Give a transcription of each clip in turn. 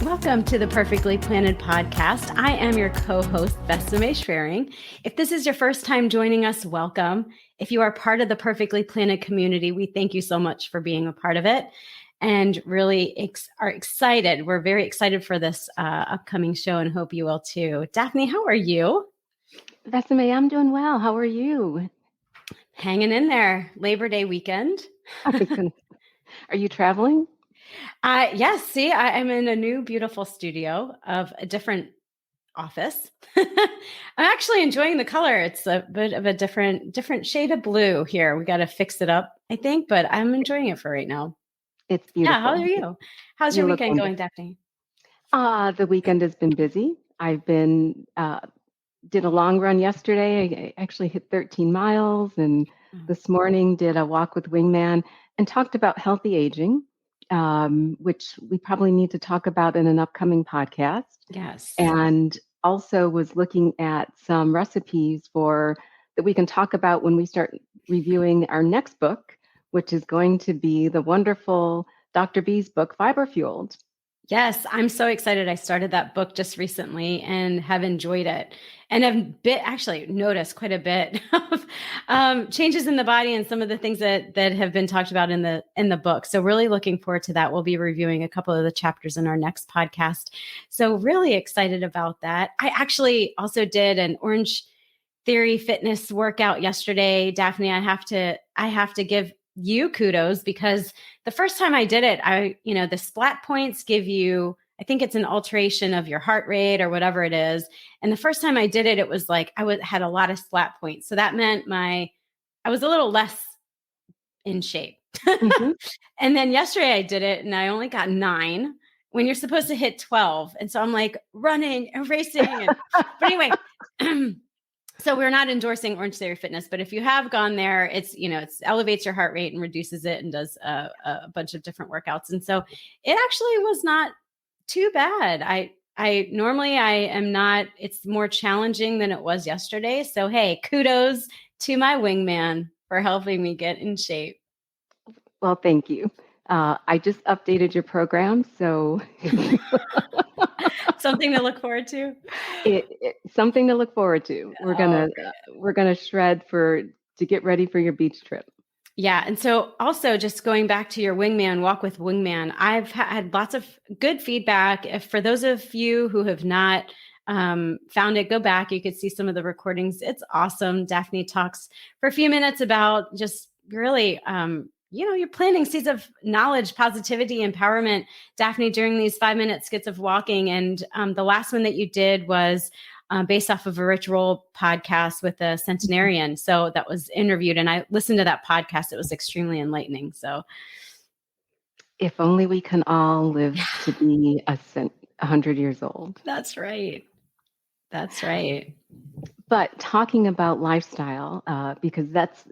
Welcome to the Perfectly Planted podcast. I am your co-host, Besame Schwerin. If this is your first time joining us, welcome. If you are part of the Perfectly Planted community, we thank you so much for being a part of it and really are excited. We're very excited for this upcoming show and hope you will too. Daphne, how are you? Besame, I'm doing well. How are you? Hanging in there. Labor Day weekend. Are you traveling? Yes. See, I'm in a new, beautiful studio of a different office. I'm actually enjoying the color. It's a bit of a different shade of blue here. We got to fix it up, I think, but I'm enjoying it for right now. It's beautiful. Yeah. How are you? How's your weekend going, Daphne? The weekend has been busy. I've been did a long run yesterday. I actually hit 13 miles, and this morning did a walk with Wingman and talked about healthy aging, which we probably need to talk about in an upcoming podcast. Yes. And also was looking at some recipes that we can talk about when we start reviewing our next book, which is going to be the wonderful Dr. B's book, Fiber Fueled. Yes, I'm so excited. I started that book just recently and have enjoyed it, and have actually noticed quite a bit of changes in the body and some of the things that have been talked about in the book. So really looking forward to that. We'll be reviewing a couple of the chapters in our next podcast. So really excited about that. I actually also did an Orange Theory fitness workout yesterday. Daphne, I have to give you kudos because the first time I did it, the splat points give you, I think it's an alteration of your heart rate or whatever it is. And the first time I did it, it was like had a lot of splat points. So that meant I was a little less in shape. Mm-hmm. And then yesterday I did it and I only got 9 when you're supposed to hit 12. And so I'm like running and racing. But anyway, so we're not endorsing Orange Theory Fitness, but if you have gone there, it elevates your heart rate and reduces it and does a bunch of different workouts. And so it actually was not too bad. I normally am not, it's more challenging than it was yesterday. So, hey, kudos to my wingman for helping me get in shape. Well, thank you. I just updated your program, so something to look forward to. Something to look forward to. We're gonna shred to get ready for your beach trip. Yeah, and so also just going back to your Wingman walk with Wingman, I've had lots of good feedback. For those of you who have not found it, go back. You could see some of the recordings. It's awesome. Daphne talks for a few minutes about just really. You're planting seeds of knowledge, positivity, empowerment, Daphne, during these 5-minute skits of walking. And the last one that you did was based off of a ritual podcast with a centenarian. So that was interviewed. And I listened to that podcast. It was extremely enlightening. So if only we can all live to be 100 years old. That's right. That's right. But talking about lifestyle, because that's,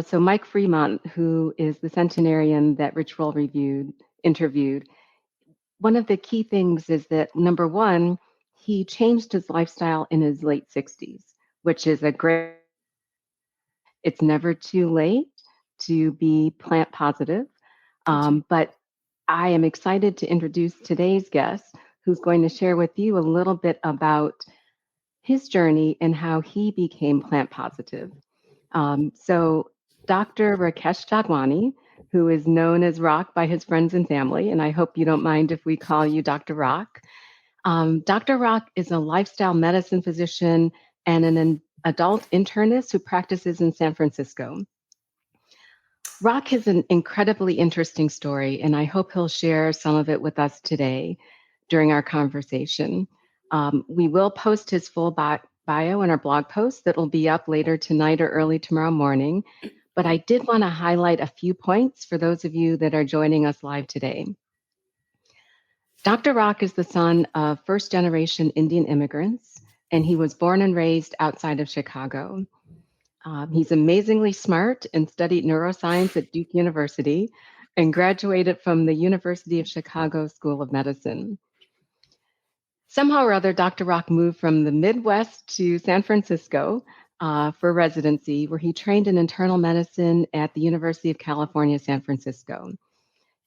so Mike Fremont, who is the centenarian that Ritual interviewed, one of the key things is that, number one, he changed his lifestyle in his late 60s, which is it's never too late to be plant positive. But I am excited to introduce today's guest, who's going to share with you a little bit about his journey and how he became plant positive. So Dr. Rakesh Jotwani, who is known as RAK by his friends and family, and I hope you don't mind if we call you Dr. RAK. Dr. RAK is a lifestyle medicine physician and an adult internist who practices in San Francisco. RAK has an incredibly interesting story, and I hope he'll share some of it with us today during our conversation. We will post his full bio in our blog post that will be up later tonight or early tomorrow morning. But I did want to highlight a few points for those of you that are joining us live today. Dr. RAK is the son of first-generation Indian immigrants, and he was born and raised outside of Chicago. He's amazingly smart and studied neuroscience at Duke University and graduated from the University of Chicago School of Medicine. Somehow or other, Dr. RAK moved from the Midwest to San Francisco for residency, where he trained in internal medicine at the University of California, San Francisco.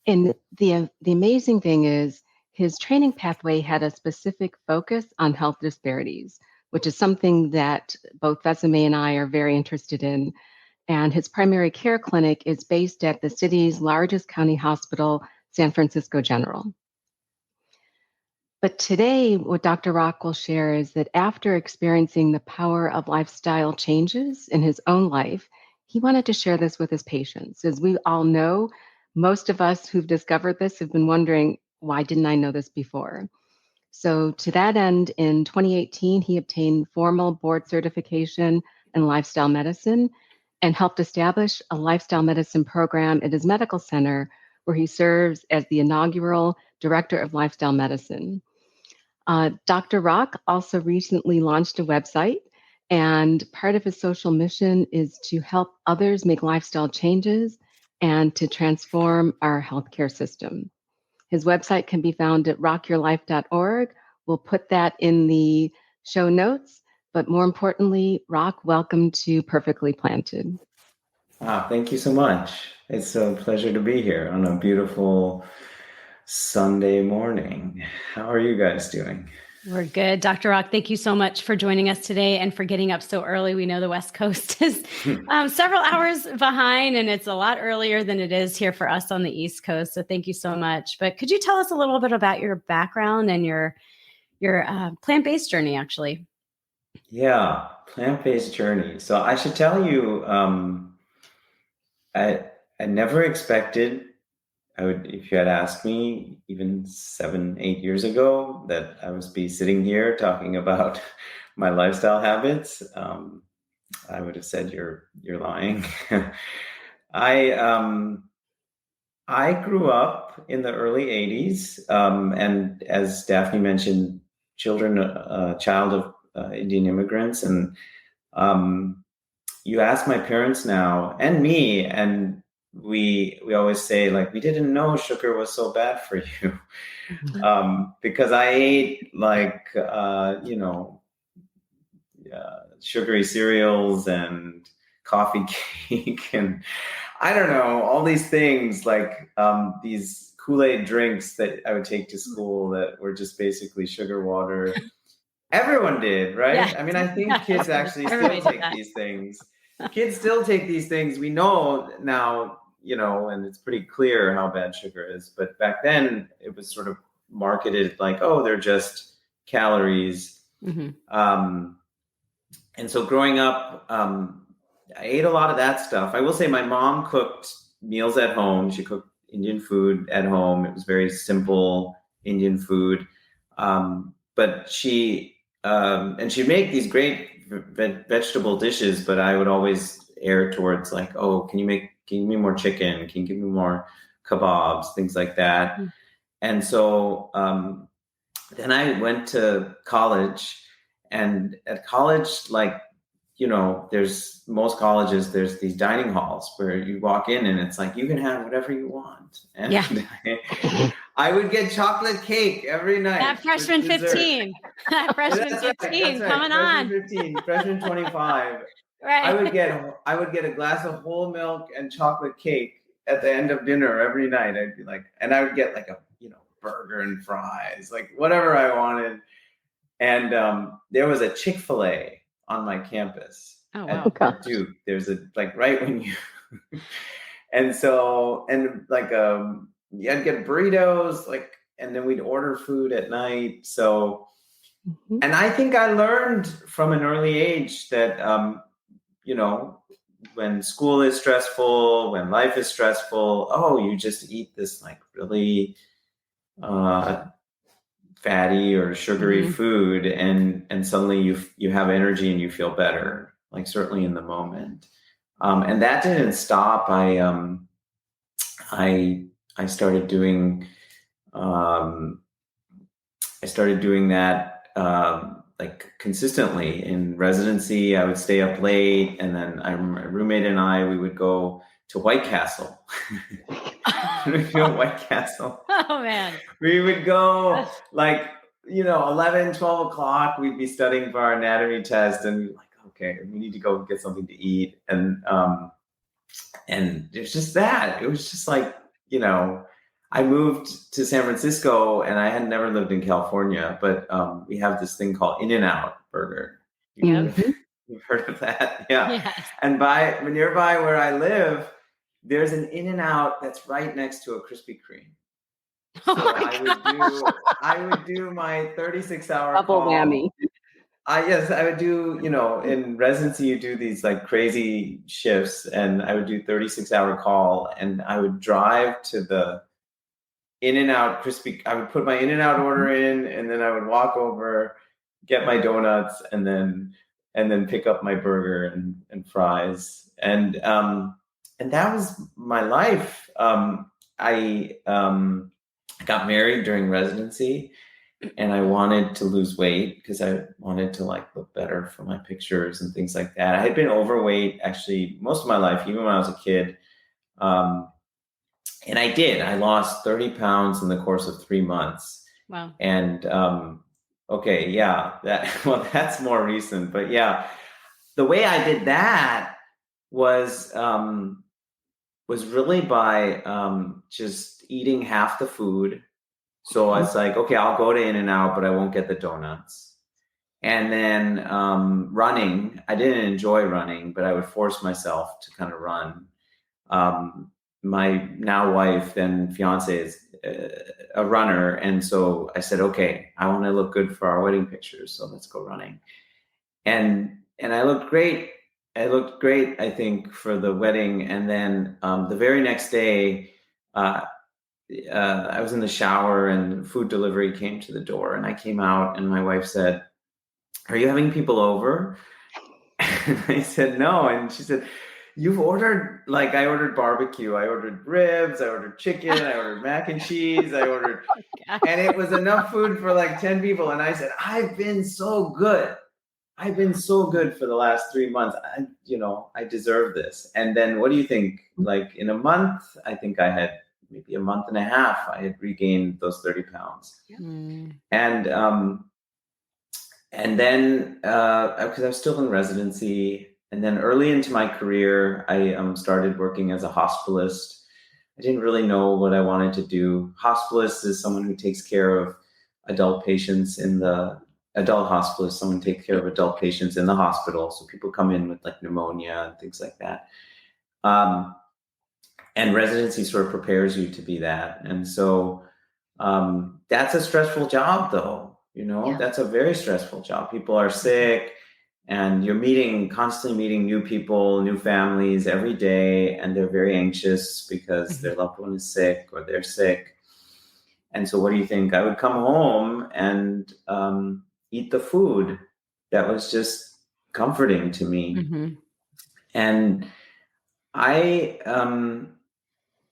And the amazing thing is his training pathway had a specific focus on health disparities, which is something that both Besame and I are very interested in. And his primary care clinic is based at the city's largest county hospital, San Francisco General. But today, what Dr. Rock will share is that after experiencing the power of lifestyle changes in his own life, he wanted to share this with his patients. As we all know, most of us who've discovered this have been wondering, why didn't I know this before? So, to that end, in 2018, he obtained formal board certification in lifestyle medicine and helped establish a lifestyle medicine program at his medical center, where he serves as the inaugural director of lifestyle medicine. Dr. Rock also recently launched a website, and part of his social mission is to help others make lifestyle changes and to transform our healthcare system. His website can be found at rockyourlife.org. We'll put that in the show notes. But more importantly, Rock, welcome to Perfectly Planted. Thank you so much. It's a pleasure to be here on a beautiful Sunday morning. How are you guys doing? We're good. Dr. Rock, thank you so much for joining us today and for getting up so early. We know the West Coast is several hours behind, and it's a lot earlier than it is here for us on the East Coast. So thank you so much. But could you tell us a little bit about your background and your plant-based journey, actually? Yeah, plant-based journey. So I should tell you, I never expected if you had asked me even 7-8 years ago, that I would be sitting here talking about my lifestyle habits. I would have said you're lying. I grew up in the early 80s, and as Daphne mentioned, child of Indian immigrants. And you ask my parents now and me, and we always say, like, we didn't know sugar was so bad for you. Because I ate sugary cereals and coffee cake and I don't know, all these things, like these Kool-Aid drinks that I would take to school that were just basically sugar water. Everyone did, right? Yeah. I mean, I think kids actually still take these things. Kids still take these things. We know now, and it's pretty clear how bad sugar is. But back then, it was sort of marketed like, oh, they're just calories. Mm-hmm. And so growing up, I ate a lot of that stuff. I will say my mom cooked meals at home. She cooked Indian food at home. It was very simple Indian food. But she'd make these great vegetable dishes, but I would always err towards like, oh, can you give me more chicken? Can you give me more kebabs? Things like that. Mm-hmm. And so then I went to college, and at college, there's most colleges, there's these dining halls where you walk in and it's like, you can have whatever you want. And yeah. I would get chocolate cake every night. That freshman 15. That freshman 15 coming on. Freshman 15, freshman 25. Right. I would get a glass of whole milk and chocolate cake at the end of dinner every night. I'd be like, and I would get like a, burger and fries, like whatever I wanted. And there was a Chick-fil-A on my campus. Oh, wow. At Duke. There's right when you, and so, and like, I'd get burritos, and then we'd order food at night. So, mm-hmm. And I think I learned from an early age that, when school is stressful, when life is stressful, you just eat this like really fatty or sugary mm-hmm. food, and suddenly you have energy and you feel better, like certainly in the moment. And that didn't stop. I started doing that like consistently in residency. I would stay up late, and then my roommate and we would go to White Castle. White Castle. Oh man. We would go 11, 12 o'clock. We'd be studying for our anatomy test, and we'd be like, okay, we need to go get something to eat. And it's just that. It was just like, I moved to San Francisco, and I had never lived in California, but we have this thing called In-N-Out Burger. You've heard of that? Yeah. Yes. And nearby where I live, there's an In-N-Out that's right next to a Krispy Kreme. So I would do my 36-hour Double call. whammy. I would do, in residency, you do these like crazy shifts, and I would do 36-hour call, and I would drive to the In-N-Out I would put my In-N-Out order in, and then I would walk over, get my donuts, and then pick up my burger and fries. And that was my life. I got married during residency, and I wanted to lose weight because I wanted to like look better for my pictures and things like that. I had been overweight actually most of my life, even when I was a kid. And I did. I lost 30 pounds in the course of 3 months. Wow. And okay, yeah, that's more recent. But yeah, the way I did that was really by just eating half the food. So I was like, okay, I'll go to In-N-Out, but I won't get the donuts. And then running, I didn't enjoy running, but I would force myself to kind of run. My now wife and fiance is a runner. And so I said, okay, I want to look good for our wedding pictures. So let's go running. And I looked great. I looked great, I think, for the wedding. And then the very next day, I was in the shower and food delivery came to the door, and I came out and my wife said, "Are you having people over?" And I said, "No." And she said, "You've ordered," like I ordered barbecue, I ordered ribs, I ordered chicken, I ordered mac and cheese, and it was enough food for like 10 people. And I said, I've been so good for the last 3 months. I deserve this. And then what do you think? Like in a month, I think I had maybe a month and a half, I had regained those 30 pounds. And then because I was still in residency, and then early into my career, I started working as a hospitalist. I didn't really know what I wanted to do. Hospitalist is someone who takes care of adult patients in the adult hospitalist, someone takes care of adult patients in the hospital. So people come in with like pneumonia and things like that. And residency sort of prepares you to be that. And so that's a stressful job though, That's a very stressful job. People are sick and you're constantly meeting new people, new families every day. And they're very anxious because their loved one is sick or they're sick. And so what do you think? I would come home and eat the food that was just comforting to me. And I,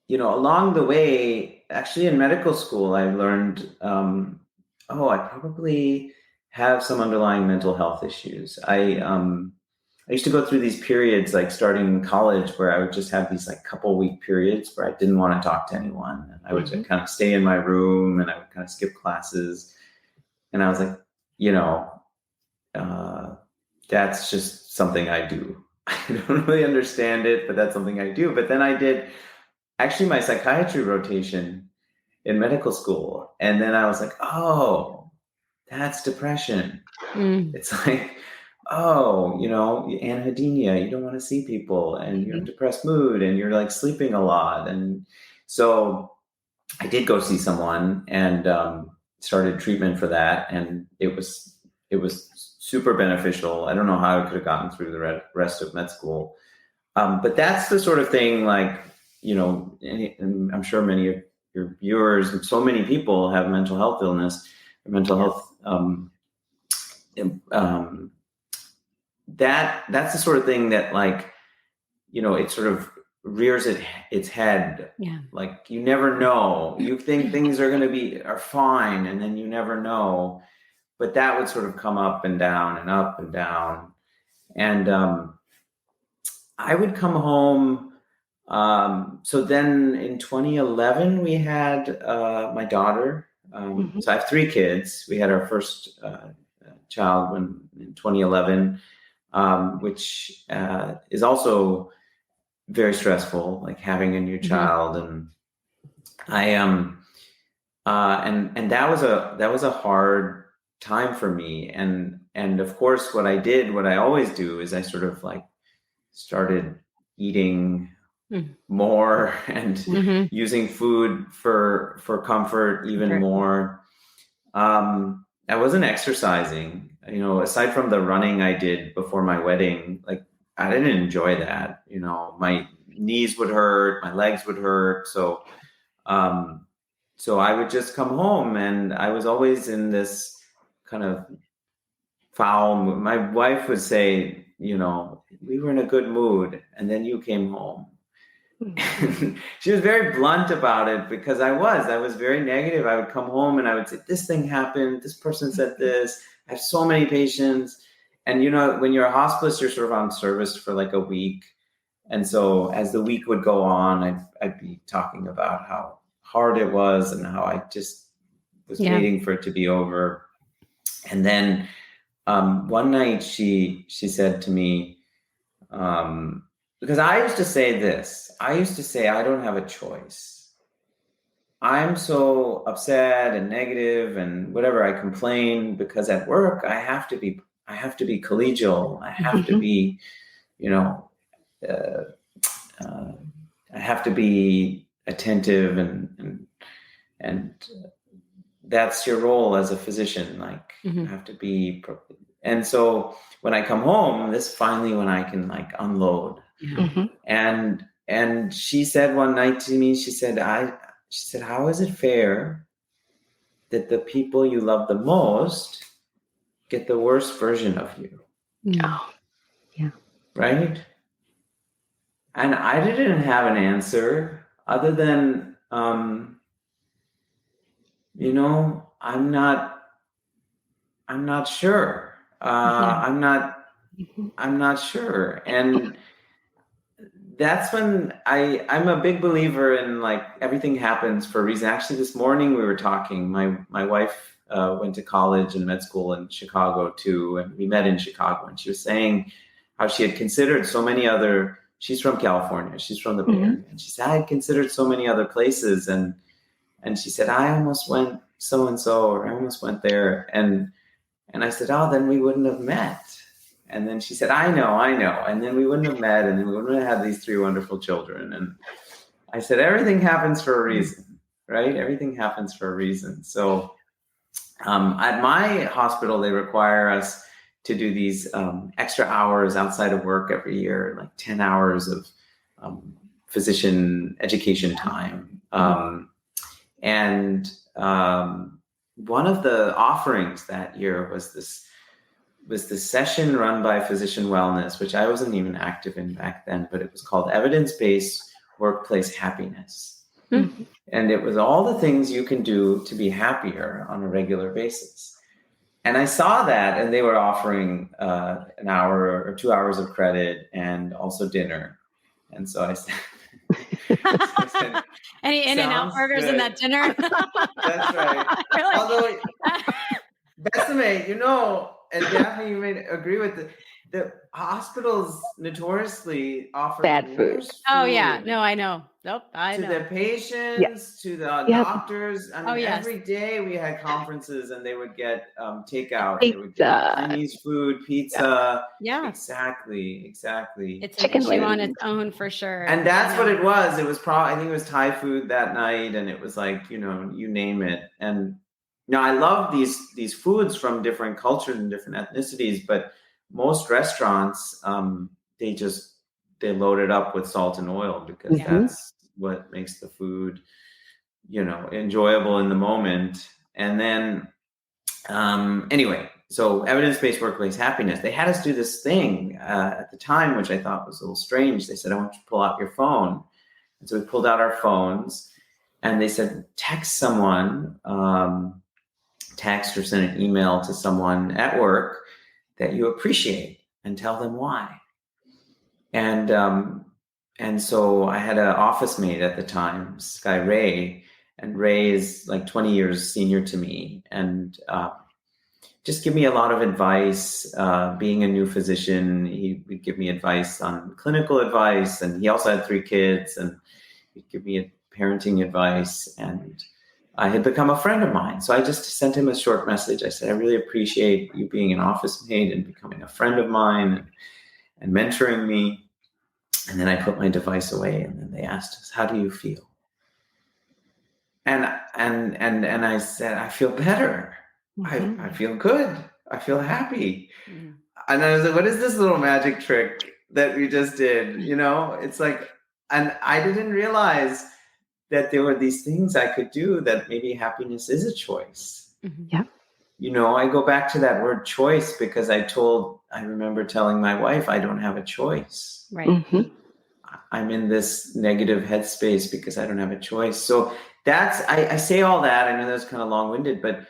along the way, actually in medical school, I learned, I probably have some underlying mental health issues. I used to go through these periods, like starting in college, where I would just have these like couple week periods where I didn't want to talk to anyone. And I would kind of stay in my room and I would kind of skip classes. And I was like, that's just something I do. I don't really understand it, but that's something I do. But then I did actually my psychiatry rotation in medical school. And then I was like, oh, that's depression. It's like, anhedonia, you don't want to see people and you're in a depressed mood and you're like sleeping a lot. And so I did go see someone and started treatment for that. And it was super beneficial. I don't know how I could have gotten through the rest of med school. But that's the sort of thing like, and I'm sure many of your viewers, so many people have mental health illness, or mental health. That's the sort of thing that like, it sort of rears its head. Yeah. Like you never know. You think things are fine, and then you never know. But that would sort of come up and down and up and down. And I would come home. So then in 2011, we had my daughter. So I have 3 kids. We had our first child in 2011, which is also very stressful, like having a new child. And that was a hard time for me. And of course, what I always do is I sort of like started eating more and using food for comfort even more. I wasn't exercising, aside from the running I did before my wedding. Like, I didn't enjoy that. My knees would hurt, my legs would hurt. So I would just come home, and I was always in this kind of foul mood. My wife would say, we were in a good mood, and then you came home. She was very blunt about it, because I was very negative. I would come home and I would say, this thing happened, this person said this, I have so many patients. And when you're a hospice, you're sort of on service for like a week. And so as the week would go on, I'd be talking about how hard it was and how I just was waiting for it to be over. And then one night she said to me, because I used to say this. I used to say, I don't have a choice. I'm so upset and negative and whatever. I complain because at work I have to be collegial. I have to be, I have to be attentive and that's your role as a physician. Like, you have to be. And so when I come home, this is finally when I can like unload. And she said one night to me, she said, how is it fair that the people you love the most get the worst version of you? Oh, yeah. Right? And I didn't have an answer other than, I'm not sure. I'm not sure. And that's when I'm a big believer in like everything happens for a reason. Actually, this morning we were talking. My wife went to college and med school in Chicago too, and we met in Chicago. And she was saying how she had considered so many other. She's from California. She's from the Bay Area, and she said I had considered so many other places, and she said I almost went so and so, or I almost went there, and I said, oh, then we wouldn't have met. And then she said, I know. And then we wouldn't have met, and then we wouldn't have had these 3 wonderful children. And I said, everything happens for a reason, right? Everything happens for a reason. So at my hospital, they require us to do these extra hours outside of work every year, like 10 hours of physician education time. And one of the offerings that year was this session run by Physician Wellness, which I wasn't even active in back then, but it was called Evidence-Based Workplace Happiness. And it was all the things you can do to be happier on a regular basis. And I saw that, and they were offering an hour or 2 hours of credit and also dinner. And so I said, any In-N-Out burgers in that dinner? That's right. Really? Although, Besame, and Daphne, you may agree with the hospitals notoriously offer bad food. Oh yeah, no, I know. Nope, I know. To the patients, to the doctors. I mean, every day we had conferences, and they would get takeout. They would get Chinese food, pizza. Yeah. Exactly. It's an issue on its own for sure. And that's what it was. It was I think it was Thai food that night, and it was like, you name it. And I love these foods from different cultures and different ethnicities, but most restaurants, they load it up with salt and oil because that's what makes the food, enjoyable in the moment. And then, anyway, so evidence-based workplace happiness, they had us do this thing at the time, which I thought was a little strange. They said, I want you to pull out your phone. And so we pulled out our phones, and they said, text someone, text or send an email to someone at work that you appreciate and tell them why. And so I had an office mate at the time, this guy Ray, and Ray is like 20 years senior to me, and just give me a lot of advice. Being a new physician, he would give me advice on clinical advice, and he also had 3 kids, and he'd give me parenting advice, and I had become a friend of mine. So I just sent him a short message. I said, I really appreciate you being an office mate and becoming a friend of mine and mentoring me. And then I put my device away, and then they asked us, how do you feel? And I said, I feel better. Mm-hmm. I feel good. I feel happy. Mm-hmm. And I was like, what is this little magic trick that we just did? It's like, and I didn't realize that there were these things I could do, that maybe happiness is a choice. Mm-hmm. Yeah. I go back to that word choice because I remember telling my wife, I don't have a choice. Right. Mm-hmm. I'm in this negative headspace because I don't have a choice. So I say all that. I know that's kind of long-winded, but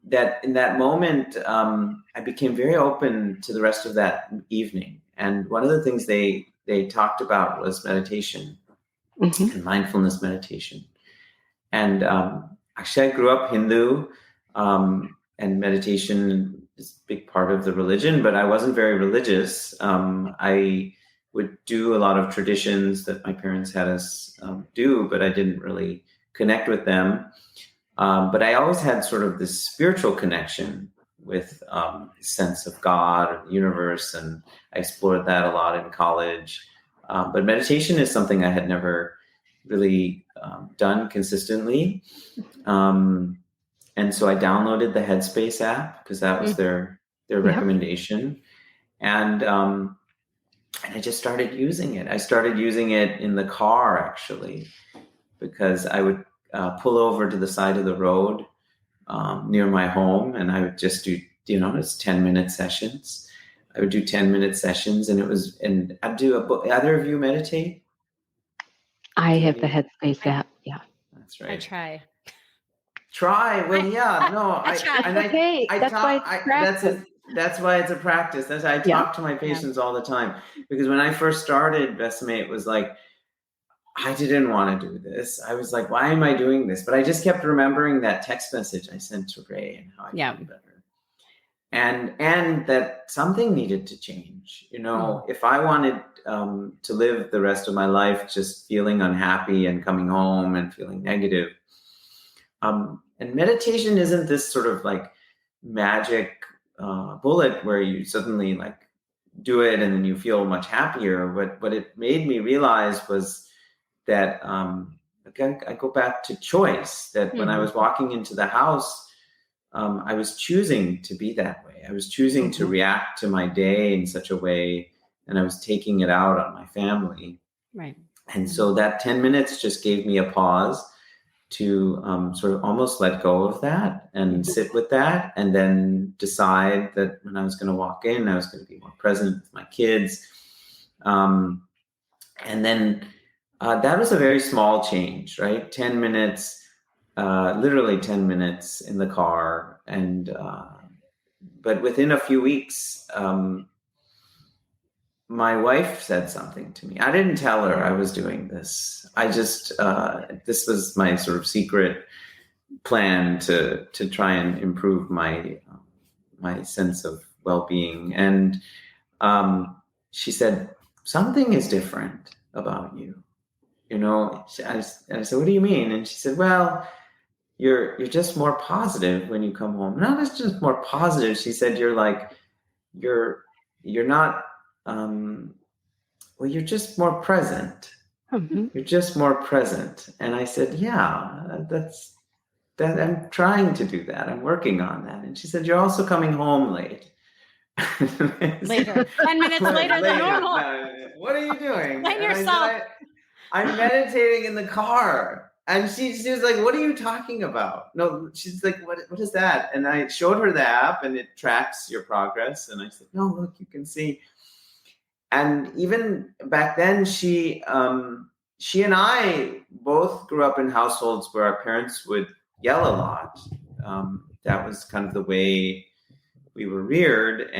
that in that moment, I became very open to the rest of that evening. And one of the things they talked about was meditation. Mm-hmm. And mindfulness meditation. And actually, I grew up Hindu, and meditation is a big part of the religion, but I wasn't very religious. I would do a lot of traditions that my parents had us do, but I didn't really connect with them. But I always had sort of this spiritual connection with the sense of God or the universe, and I explored that a lot in college. But meditation is something I had never really done consistently. And so I downloaded the Headspace app because that was their recommendation. And I just started using it. I started using it in the car, actually, because I would pull over to the side of the road near my home, and I would just do, it's 10-minute sessions. I would do 10-minute sessions, and I'd do a book. Either of you meditate? I have the Headspace app. Yeah. That's right. I try. Well, yeah, no, I try. that's why it's a practice. I talk to my patients all the time, because when I first started Besame, it was like, I didn't want to do this. I was like, why am I doing this? But I just kept remembering that text message I sent to Ray and how I feel better. And that something needed to change. If I wanted to live the rest of my life just feeling unhappy and coming home and feeling negative, and meditation isn't this sort of like magic bullet where you suddenly like do it and then you feel much happier. What it made me realize was that again, I go back to choice. That when I was walking into the house, I was choosing to be that way. I was choosing to react to my day in such a way, and I was taking it out on my family. Right. And so that 10 minutes just gave me a pause to sort of almost let go of that and sit with that, and then decide that when I was going to walk in, I was going to be more present with my kids. And then that was a very small change, right? 10 minutes, literally 10 minutes in the car. And, but within a few weeks, my wife said something to me. I didn't tell her I was doing this. I just, this was my sort of secret plan to try and improve my sense of well-being. And she said, something is different about you. I said, what do you mean? And she said, well, you're just more positive when you come home. Not just more positive. She said, you're not, well, you're just more present. Mm-hmm. You're just more present. And I said, yeah, that's I'm trying to do that. I'm working on that. And she said, you're also coming home late. Later. 10 minutes later than normal. What are you doing? Blame yourself. I'm meditating in the car. And she was like, what are you talking about? No, she's like, what is that? And I showed her the app, and it tracks your progress. And I said, no, look, you can see. And even back then, she and I both grew up in households where our parents would yell a lot. That was kind of the way we were reared.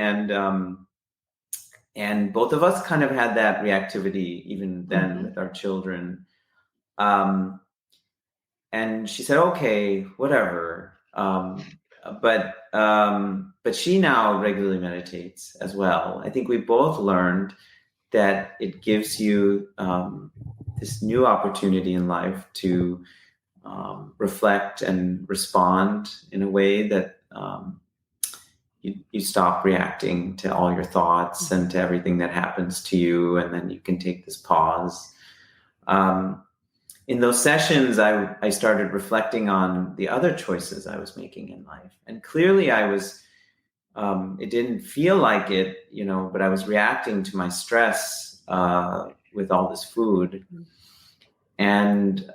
And both of us kind of had that reactivity even then with our children. And she said, okay, whatever. But she now regularly meditates as well. I think we both learned that it gives you this new opportunity in life to reflect and respond in a way that you stop reacting to all your thoughts and to everything that happens to you, and then you can take this pause. In those sessions, I started reflecting on the other choices I was making in life, and clearly I was. It didn't feel like it, but I was reacting to my stress with all this food, and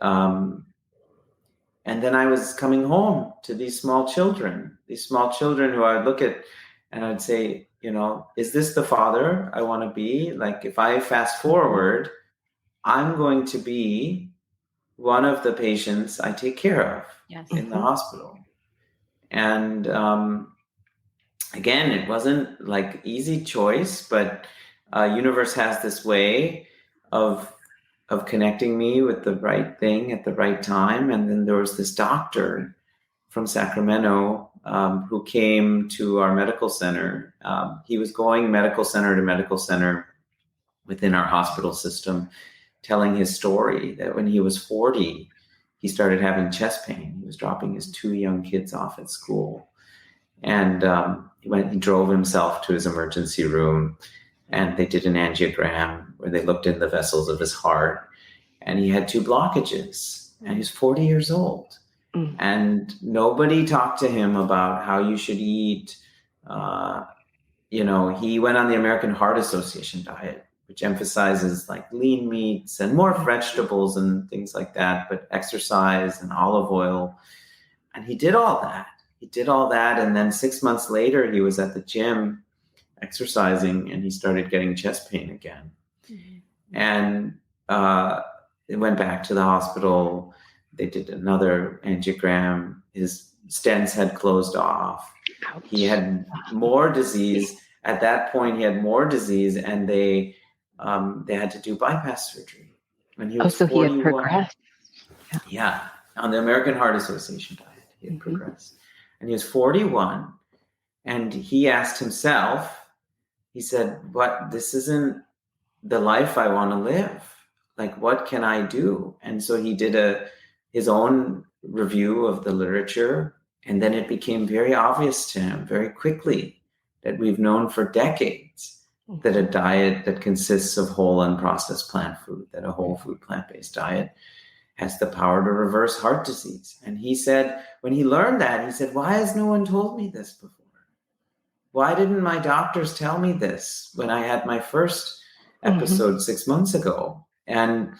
then I was coming home to these small children who I would look at and I'd say, is this the father I want to be? Like, if I fast forward, I'm going to be one of the patients I take care of in the hospital. And again, it wasn't like easy choice, but universe has this way of connecting me with the right thing at the right time. And then there was this doctor from Sacramento who came to our medical center. He was going medical center to medical center within our hospital system, telling his story that when he was 40, he started having chest pain. He was dropping his 2 young kids off at school. And he drove himself to his emergency room, and they did an angiogram where they looked in the vessels of his heart, and he had 2 blockages, and he was 40 years old. And nobody talked to him about how you should eat. He went on the American Heart Association diet, which emphasizes like lean meats and more vegetables and things like that, but exercise and olive oil. And he did all that. And then 6 months later, he was at the gym exercising, and he started getting chest pain again. And they went back to the hospital. They did another angiogram. His stents had closed off. Ouch. He had more disease. At that point, he had more disease, and they had to do bypass surgery. When he was so 41. He had progressed. Yeah, on the American Heart Association diet, he had progressed. And he was 41, and he asked himself, he said, this isn't the life I want to live. Like, what can I do? And so he did his own review of the literature, and then it became very obvious to him very quickly that we've known for decades that a diet that consists of whole unprocessed plant food, that a whole food plant-based diet has the power to reverse heart disease. And he said, when he learned that, he said, why has no one told me this before? Why didn't my doctors tell me this when I had my first episode 6 months ago? And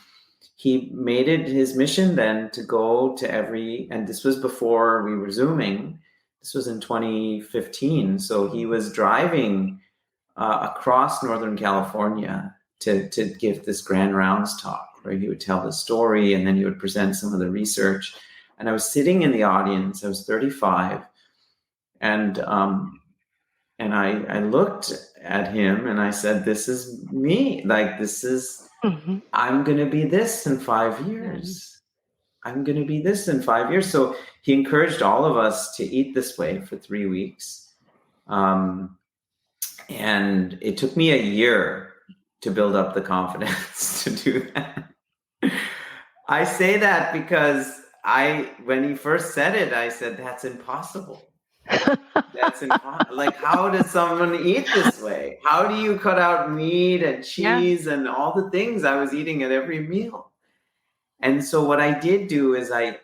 he made it his mission then to go to and this was before we were Zooming. This was in 2015. So he was driving across Northern California to give this Grand Rounds talk, where he would tell the story and then he would present some of the research. And I was sitting in the audience. I was 35, and I looked at him and I said, "This is me. Like, this is I'm going to be this in 5 years. I'm going to be this in 5 years." So he encouraged all of us to eat this way for 3 weeks. And it took me a year to build up the confidence to do that. I say that because when he first said it, I said, that's impossible. That's impossible. Like, how does someone eat this way? How do you cut out meat and cheese and all the things I was eating at every meal? And so what I did do is I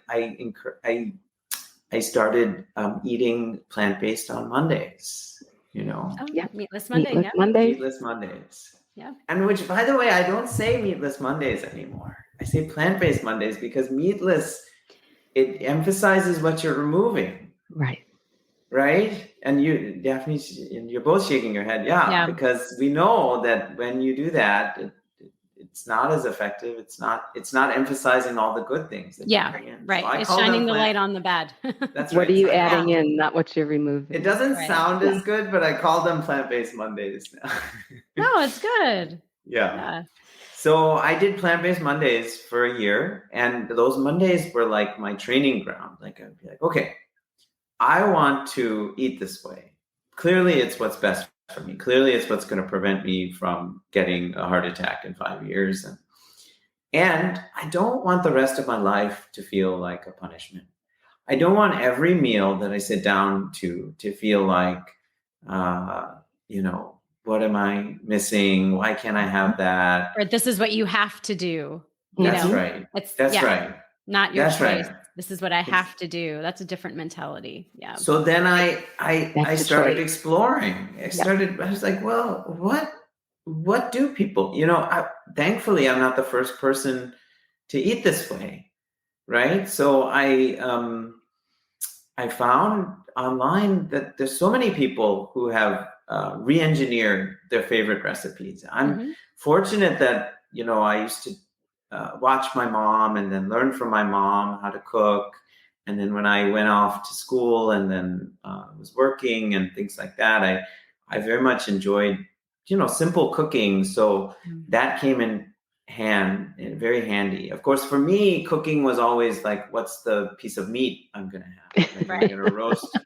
started eating plant-based on Mondays. Meatless Monday. Meatless Mondays. Yeah. And which, by the way, I don't say meatless Mondays anymore. I say plant-based Mondays, because meatless, it emphasizes what you're removing. Right? And you, Daphne, you're both shaking your head. Yeah. Because we know that when you do that, it's not as effective. It's not emphasizing all the good things that you bring in. Right. So it's shining the light on the bad. That's right. What are you adding in, not what you're removing? It doesn't sound as good, but I call them plant-based Mondays now. No, it's good. Yeah. So I did plant-based Mondays for a year, and those Mondays were like my training ground. Like, I'd be like, okay, I want to eat this way. Clearly, it's what's best for me. Clearly, it's what's going to prevent me from getting a heart attack in 5 years. And I don't want the rest of my life to feel like a punishment. I don't want every meal that I sit down to feel like, what am I missing? Why can't I have that? Or this is what you have to do. That's right. That's right. Not your That's choice. right. This is what I have to do. That's a different mentality. Yeah. So then I started exploring. I was like, well, what do people, thankfully I'm not the first person to eat this way. Right. So I found online that there's so many people who have re-engineered their favorite recipes. I'm fortunate that, I used to watch my mom and then learn from my mom how to cook. And then when I went off to school and then was working and things like that, I very much enjoyed, simple cooking. So that came in very handy. Of course, for me, cooking was always like, what's the piece of meat I'm going to have? Like, am I going to roast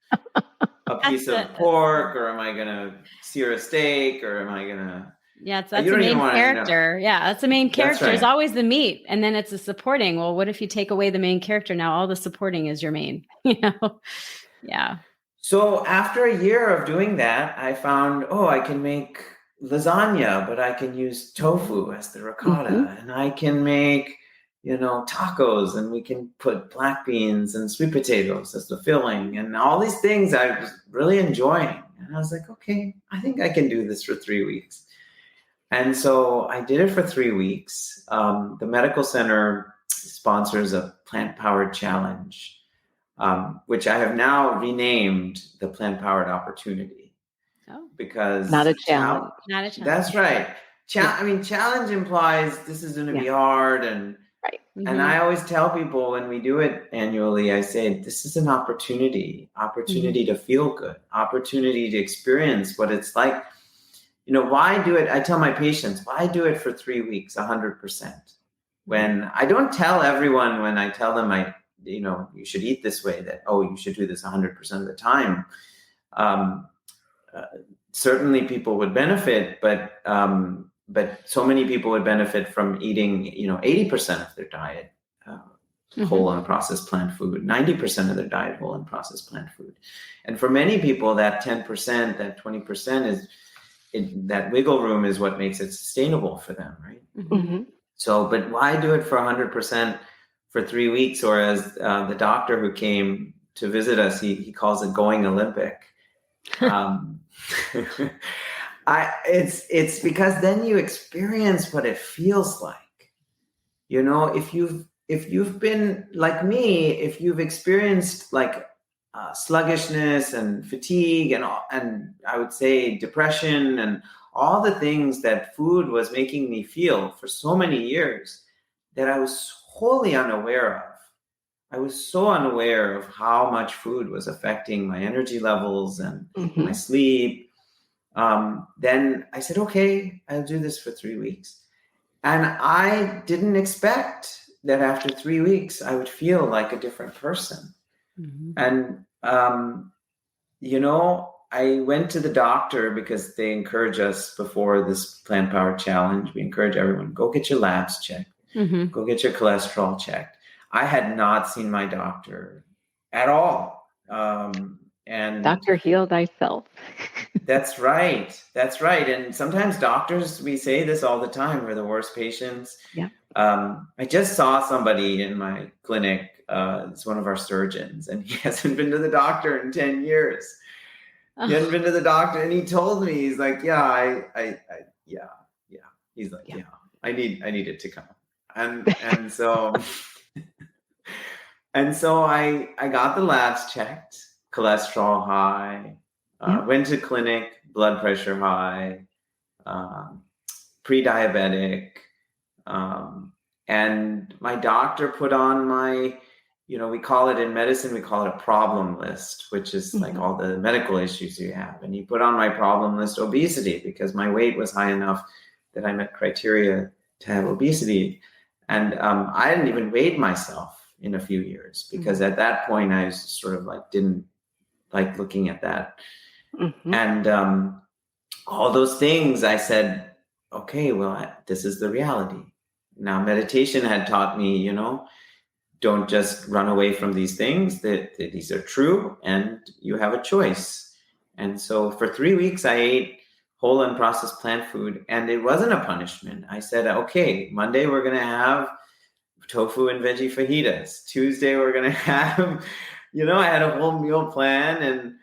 a piece of pork, or am I going to sear a steak, or am I going to... Yeah, that's the main character. Yeah, that's the main character. Right. Is always the meat, and then it's the supporting. Well, what if you take away the main character? Now all the supporting is your main. Yeah. So after a year of doing that, I found, I can make lasagna, but I can use tofu as the ricotta, and I can make, tacos, and we can put black beans and sweet potatoes as the filling, and all these things I was really enjoying. And I was like, okay, I think I can do this for 3 weeks. And so I did it for 3 weeks. The medical center sponsors a plant-powered challenge, which I have now renamed the Plant-Powered Opportunity. Because not a challenge. Not a challenge. That's right. Challenge implies this is going to be hard, and and I always tell people when we do it annually, I say this is an opportunity to feel good, opportunity to experience what it's like. Why do it? I tell my patients, why do it for 3 weeks, 100%? When I don't tell everyone, when I tell them you should eat this way, that, you should do this 100% of the time. Certainly people would benefit, but so many people would benefit from eating, 80% of their diet whole and processed plant food, 90% of their diet whole and processed plant food. And for many people, that 10%, that 20% is that wiggle room is what makes it sustainable for them, right? So, but why do it for 100% for 3 weeks? Or as the doctor who came to visit us, he calls it going Olympic. It's because then you experience what it feels like. If you've been like me, if you've experienced like sluggishness and fatigue and I would say depression and all the things that food was making me feel for so many years that I was wholly unaware of. I was so unaware of how much food was affecting my energy levels and my sleep. Then I said, okay, I'll do this for 3 weeks. And I didn't expect that after 3 weeks, I would feel like a different person. And, I went to the doctor because they encourage us before this Plant Powered Challenge. We encourage everyone, go get your labs checked, go get your cholesterol checked. I had not seen my doctor at all. And Doctor, heal thyself. That's right. That's right. And sometimes doctors, we say this all the time, we're the worst patients. Yeah. I just saw somebody in my clinic. It's one of our surgeons, and he hasn't been to the doctor in 10 years. He hadn't been to the doctor, and he told me, he's like, yeah. He's like, I need it to come. And so, I got the labs checked, cholesterol high, went to clinic, blood pressure high, pre-diabetic. And my doctor put on my, we call it in medicine, we call it a problem list, which is like all the medical issues you have. And he put on my problem list obesity because my weight was high enough that I met criteria to have obesity. And I hadn't even weighed myself in a few years because at that point I was sort of like, didn't like looking at that. And all those things I said, okay, well, this is the reality. now meditation had taught me, don't just run away from these things, that these are true and you have a choice. And so for 3 weeks, I ate whole unprocessed plant food, and it wasn't a punishment. I said, okay, Monday, we're going to have tofu and veggie fajitas. Tuesday, we're going to have, I had a whole meal plan.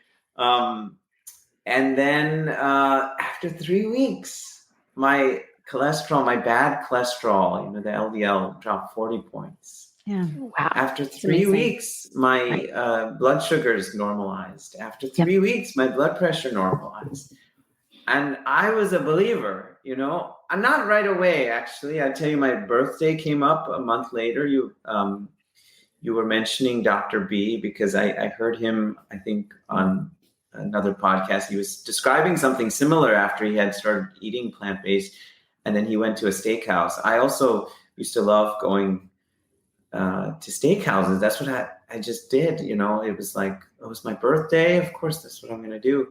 And then after 3 weeks, my bad cholesterol, the LDL dropped 40 points. Yeah. Wow. After 3 weeks, my blood sugars normalized. After 3 weeks, my blood pressure normalized. And I was a believer, I'm not right away, actually. I tell you, my birthday came up a month later. You were mentioning Dr. B, because I heard him, I think, on another podcast. He was describing something similar after he had started eating plant-based, and then he went to a steakhouse. I also used to love going to steakhouses. That's what I just did. It was like, it was my birthday. Of course, that's what I'm going to do.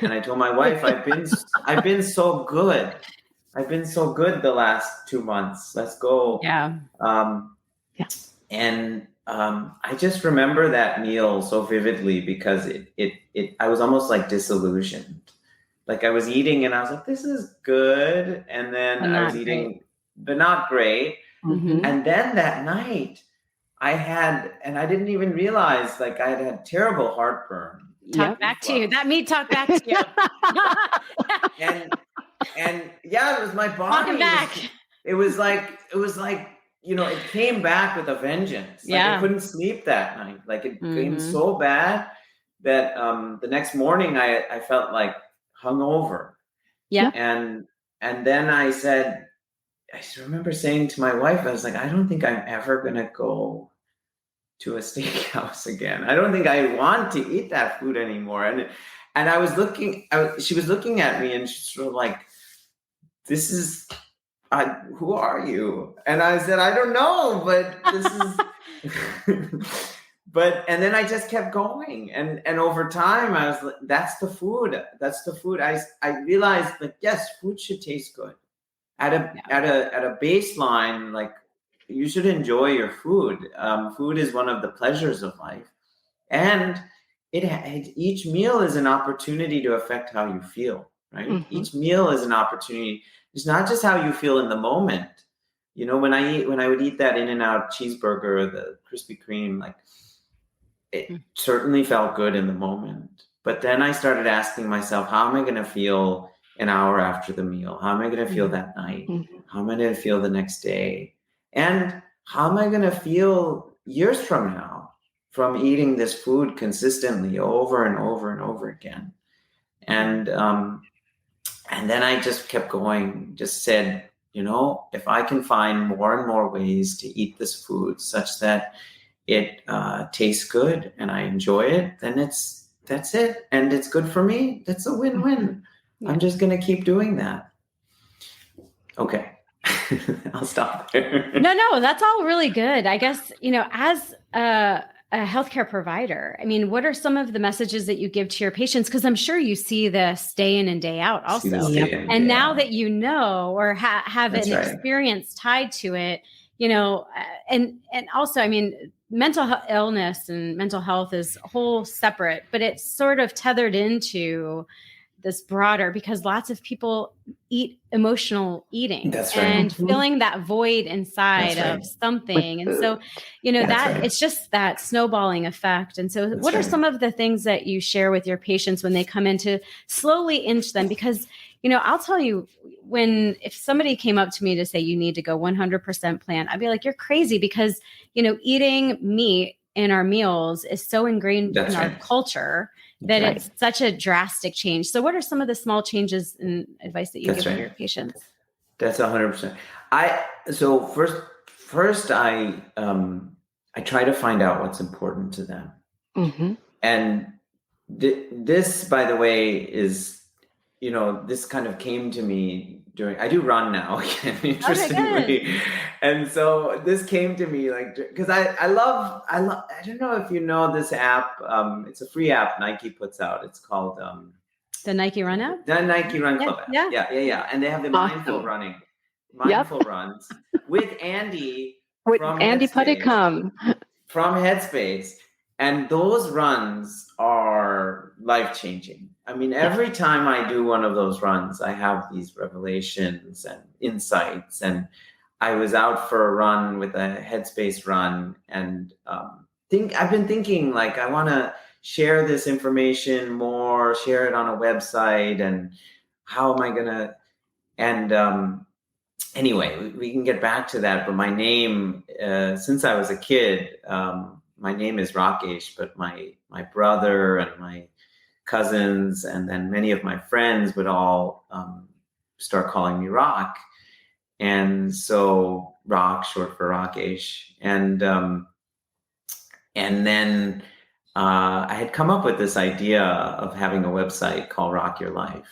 And I told my wife, I've been so good. I've been so good the last 2 months. Let's go. Yeah. And I just remember that meal so vividly, because I was almost like disillusioned. Like I was eating and I was like, this is good. And then I was eating, but not great. Mm-hmm. And then that night I didn't even realize, like, I had terrible heartburn. Talk back to you. That meat talked back to you. and yeah, it was my body. Welcome back. It was like, it came back with a vengeance. Like, I couldn't sleep that night. Like, it came so bad that the next morning I felt like hungover. Yeah. And then I remember saying to my wife, I was like, I don't think I'm ever going to go to a steakhouse again. I don't think I want to eat that food anymore. And I was she was looking at me and she's sort of like, who are you? And I said, I don't know, but this is, and then I just kept going. And over time I was like, that's the food. I realized, like, yes, food should taste good. At a baseline, like, you should enjoy your food. Food is one of the pleasures of life, and each meal is an opportunity to affect how you feel. Right? Mm-hmm. Each meal is an opportunity. It's not just how you feel in the moment. When I would eat that In-N-Out cheeseburger or the Krispy Kreme, like, it certainly felt good in the moment. But then I started asking myself, how am I going to feel an hour after the meal? How am I going to feel that night? How am I going to feel the next day? And how am I going to feel years from now from eating this food consistently over and over and over again? And then I just kept going, just said, if I can find more and more ways to eat this food such that it tastes good and I enjoy it, then that's it. And it's good for me. That's a win-win. I'm just going to keep doing that. Okay. I'll stop there. No, that's all really good. I guess, as a healthcare provider, I mean, what are some of the messages that you give to your patients? Because I'm sure you see this day in and day out also. And now that you know, or have an experience tied to it, and also, I mean, mental illness and mental health is whole separate, but it's sort of tethered into this broader, because lots of people eat emotional eating and filling that void inside of something. And so, it's just that snowballing effect. And so what are some of the things that you share with your patients when they come in to slowly inch them? Because, I'll tell you, if somebody came up to me to say, you need to go 100% plant, I'd be like, you're crazy, because, eating meat in our meals is so ingrained in our culture that it's such a drastic change. So what are some of the small changes and advice that you give to your patients? That's 100%. So first I try to find out what's important to them. Mm-hmm. And this, by the way, is, this kind of came to me I do run now, again, interestingly. Okay, and so this came to me because I love, I don't know if you know this app. It's a free app Nike puts out. It's called the Nike Run app? The Nike Run Club app. Yeah. And they have the mindful running. mindful runs with Andy With from Andy Headspace. Putticum. From Headspace. And those runs are life-changing. I mean, every time I do one of those runs, I have these revelations and insights. And I was out for a run with a Headspace run, and I've been thinking, like, I want to share this information more, share it on a website, and how am I gonna? And anyway, we can get back to that. But my name, since I was a kid, my name is Rakesh, but my brother and my cousins and then many of my friends would all start calling me Rock. And so Rock, short for Rakesh. And then I had come up with this idea of having a website called Rock Your Life.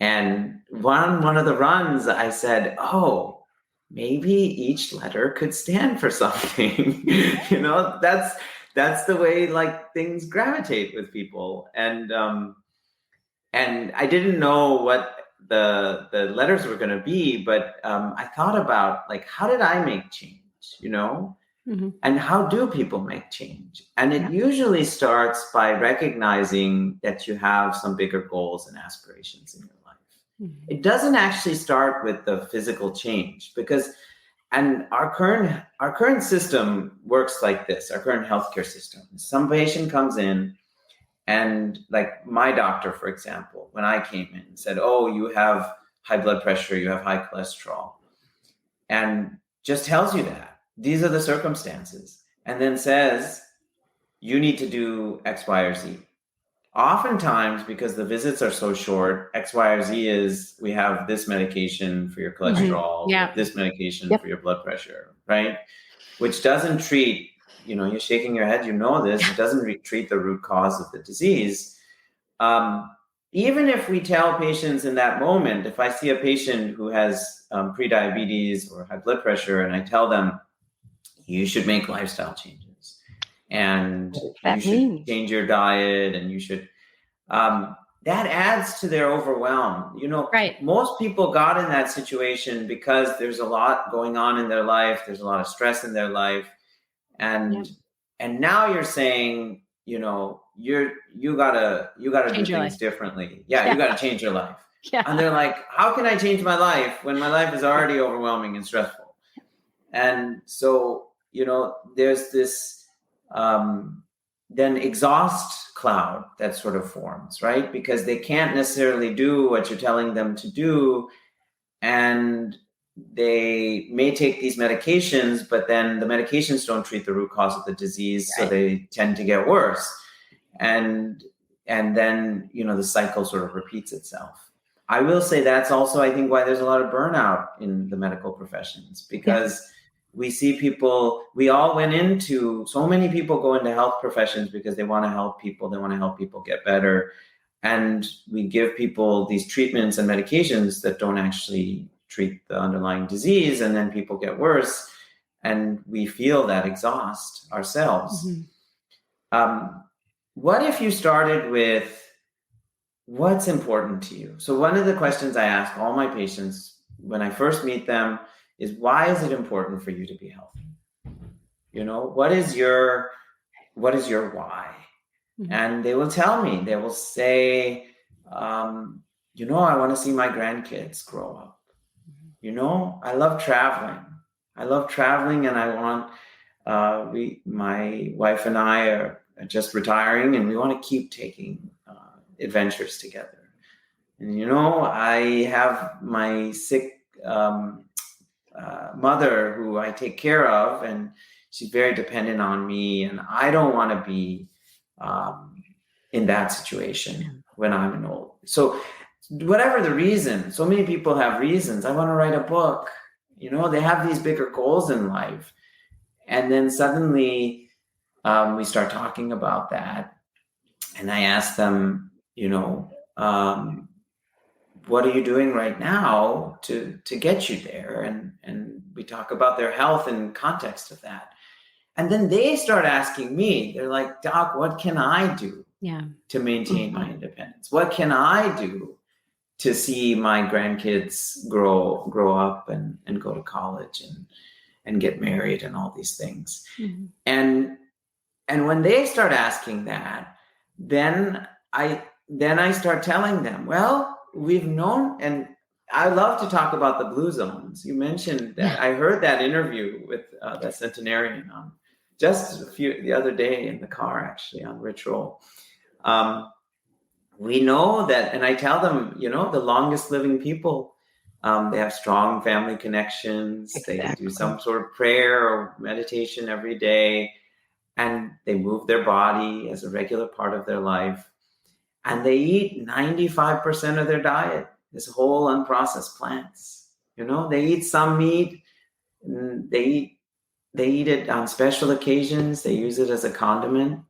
And one of the runs, I said, oh, maybe each letter could stand for something. That's the way, like, things gravitate with people. And I didn't know what the letters were going to be, but I thought about, like, how did I make change, Mm-hmm. and how do people make change? And it usually starts by recognizing that you have some bigger goals and aspirations in your life. Mm-hmm. It doesn't actually start with the physical change, because our current system works like this. Our current healthcare system. Some patient comes in, and, like, my doctor, for example, when I came in, said, "Oh, you have high blood pressure, you have high cholesterol," and just tells you that these are the circumstances, and then says, "You need to do X, Y, or Z." Oftentimes, because the visits are so short, X, Y, or Z is, we have this medication for your cholesterol, this medication for your blood pressure, right? Which doesn't treat, you're shaking your head, this, it doesn't treat the root cause of the disease. Even if we tell patients in that moment, if I see a patient who has prediabetes or high blood pressure, and I tell them, you should make lifestyle changes, and you should change your diet, and you should, that adds to their overwhelm. Right. Most people got in that situation because there's a lot going on in their life. There's a lot of stress in their life. And now you're saying, you gotta do things differently. You gotta change your life. Yeah. And they're like, how can I change my life when my life is already overwhelming and stressful? And so, there's this then exhaust cloud that sort of forms, right? Because they can't necessarily do what you're telling them to do. And they may take these medications, but then the medications don't treat the root cause of the disease. Right. So they tend to get worse. And then, the cycle sort of repeats itself. I will say that's also, I think, why there's a lot of burnout in the medical professions, because we see people, so many people go into health professions because they want to help people. They want to help people get better. And we give people these treatments and medications that don't actually treat the underlying disease. And then people get worse, and we feel that exhaust ourselves. Mm-hmm. What if you started with what's important to you? So one of the questions I ask all my patients when I first meet them is, why is it important for you to be healthy? What is your why? Mm-hmm. And they will tell me, they will say, I want to see my grandkids grow up. I love traveling. And I want, my wife and I are just retiring, and we want to keep taking adventures together. And, I have my sick mother who I take care of, and she's very dependent on me, and I don't want to be in that situation when I'm an old. So whatever the reason, so many people have reasons. I want to write a book. They have these bigger goals in life. And then suddenly we start talking about that. And I ask them, what are you doing right now to get you there? And we talk about their health in context of that. And then they start asking me, they're like, Doc, what can I do to maintain my independence? What can I do to see my grandkids grow up and go to college and get married and all these things. Mm-hmm. And when they start asking that, then I start telling them, well, we've known, and I love to talk about the blue zones. You mentioned that. I heard that interview with that centenarian on just the other day in the car, actually, on Ritual. We know that, and I tell them, the longest living people, they have strong family connections. Exactly. They do some sort of prayer or meditation every day, and they move their body as a regular part of their life. And they eat 95% of their diet, this whole unprocessed plants. They eat some meat. They eat it on special occasions. They use it as a condiment.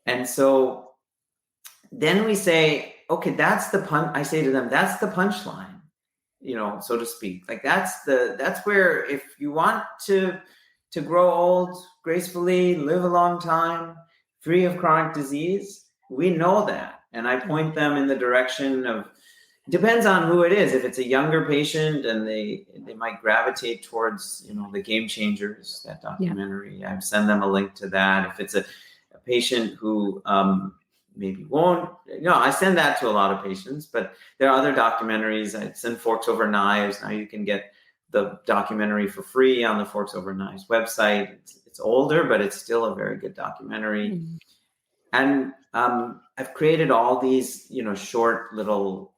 And so then we say, okay, that's the I say to them, that's the punchline, so to speak. Like that's where, if you want to grow old gracefully, live a long time, free of chronic disease, we know that. And I point them in the direction of, depends on who it is. If it's a younger patient and they might gravitate towards, the Game Changers, that documentary, I send them a link to that. If it's a patient who maybe won't, I send that to a lot of patients, but there are other documentaries. I send Forks Over Knives. Now you can get the documentary for free on the Forks Over Knives website. It's older, but it's still a very good documentary. Mm-hmm. And I've created all these, short little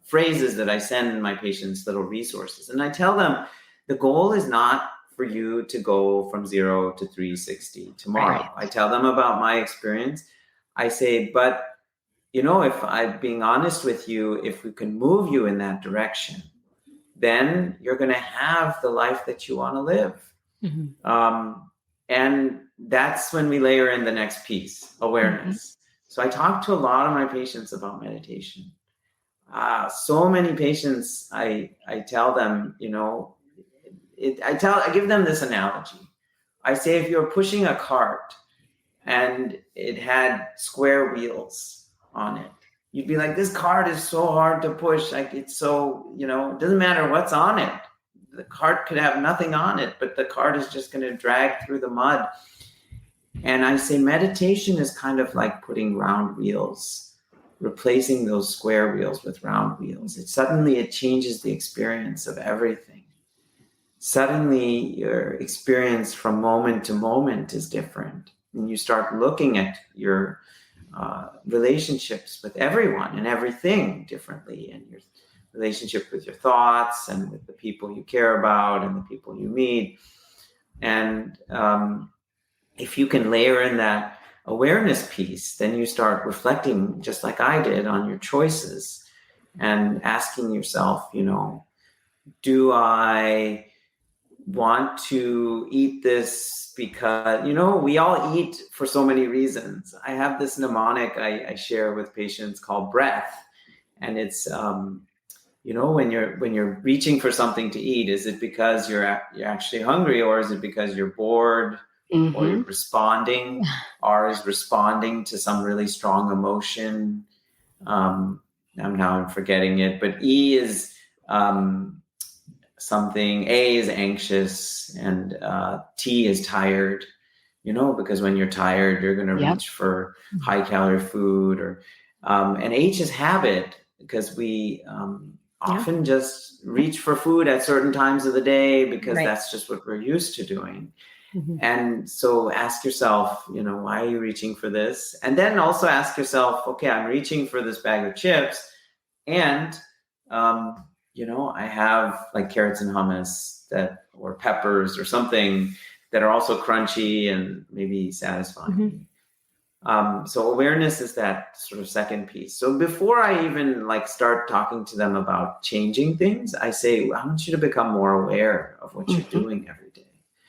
phrases that I send my patients, little resources. And I tell them, the goal is not for you to go from 0 to 360 tomorrow. Right. I tell them about my experience. I say, but, if I'm being honest with you, if we can move you in that direction, then you're going to have the life that you want to live. Mm-hmm. And that's when we layer in the next piece, awareness. Mm-hmm. So I talk to a lot of my patients about meditation. So many patients, I tell them, I give them this analogy. I say, if you're pushing a cart and it had square wheels on it, you'd be like, this cart is so hard to push. Like, it's so, it doesn't matter what's on it. The cart could have nothing on it, but the cart is just going to drag through the mud. And I say, meditation is kind of like putting round wheels, replacing those square wheels with round wheels. It changes the experience of everything. Suddenly your experience from moment to moment is different. And you start looking at your relationships with everyone and everything differently, and your relationship with your thoughts and with the people you care about and the people you meet. And if you can layer in that awareness piece, then you start reflecting, just like I did, on your choices and asking yourself, do I want to eat this because, we all eat for so many reasons. I have this mnemonic I share with patients called breath. And it's, when you're reaching for something to eat, is it because you're actually hungry, or is it because you're bored? Mm-hmm. Or you're responding? R is responding to some really strong emotion. I'm forgetting it, but E is something. A is anxious, and T is tired. Because when you're tired, you're going to reach for high calorie food, or and H is habit, because we often just reach for food at certain times of the day because that's just what we're used to doing. Mm-hmm. And so ask yourself, why are you reaching for this? And then also ask yourself, okay, I'm reaching for this bag of chips, and I have like carrots and hummus or peppers or something that are also crunchy and maybe satisfying. Mm-hmm. So awareness is that sort of second piece. So before I even start talking to them about changing things, I say, I want you to become more aware of what you're doing every day.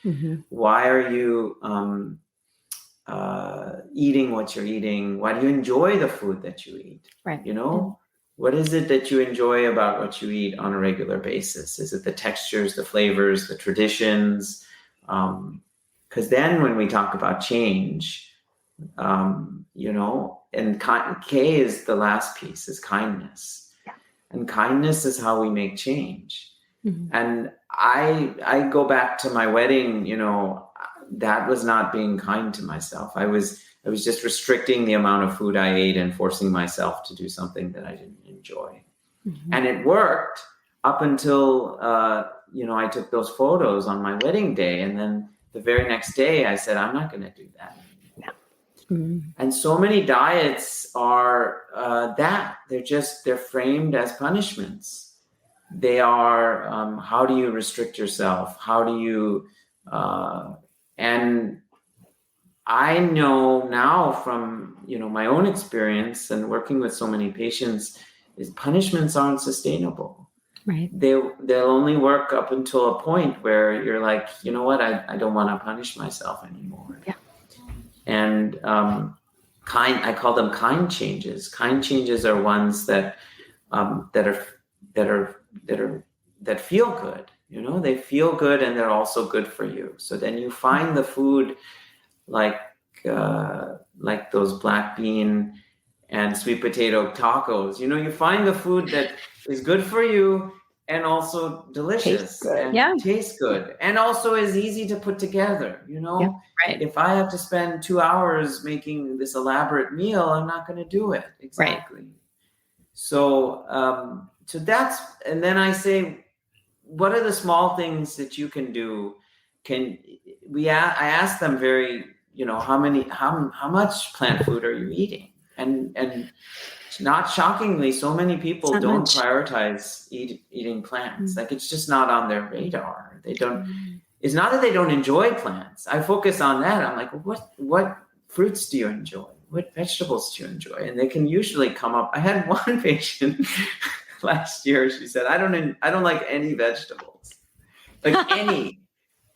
Mm-hmm. Why are you eating what you're eating? Why do you enjoy the food that you eat? Right. Mm-hmm. What is it that you enjoy about what you eat on a regular basis? Is it the textures, the flavors, the traditions? Because then when we talk about change, and K is the last piece, is kindness. Yeah. And kindness is how we make change. Mm-hmm. And I go back to my wedding, that was not being kind to myself. I was just restricting the amount of food I ate and forcing myself to do something that I didn't enjoy. Mm-hmm. And it worked up until, I took those photos on my wedding day. And then the very next day I said, I'm not going to do that anymore. Mm-hmm. And so many diets are they're framed as punishments. They are, how do you restrict yourself? How do you, and I know now from, my own experience and working with so many patients, is punishments aren't sustainable. Right. They'll only work up until a point where you're like, you know what, I don't want to punish myself anymore. Yeah. And I call them kind changes. Kind changes are ones that feel good. They feel good, and they're also good for you. So then you find the food like those black bean and sweet potato tacos. You find the food that is good for you and also delicious and tastes good and also is easy to put together. Yeah. Right. If I have to spend 2 hours making this elaborate meal, I'm not going to do it. Exactly. Right. So and then I say, what are the small things that you can do? I ask them very, how much plant food are you eating? And not shockingly, so many people don't prioritize eating plants. Like, it's just not on their radar. They don't. It's not that they don't enjoy plants. I focus on that. I'm like, what fruits do you enjoy? What vegetables do you enjoy? And they can usually come up. I had one patient last year. She said, I don't like any vegetables, like any.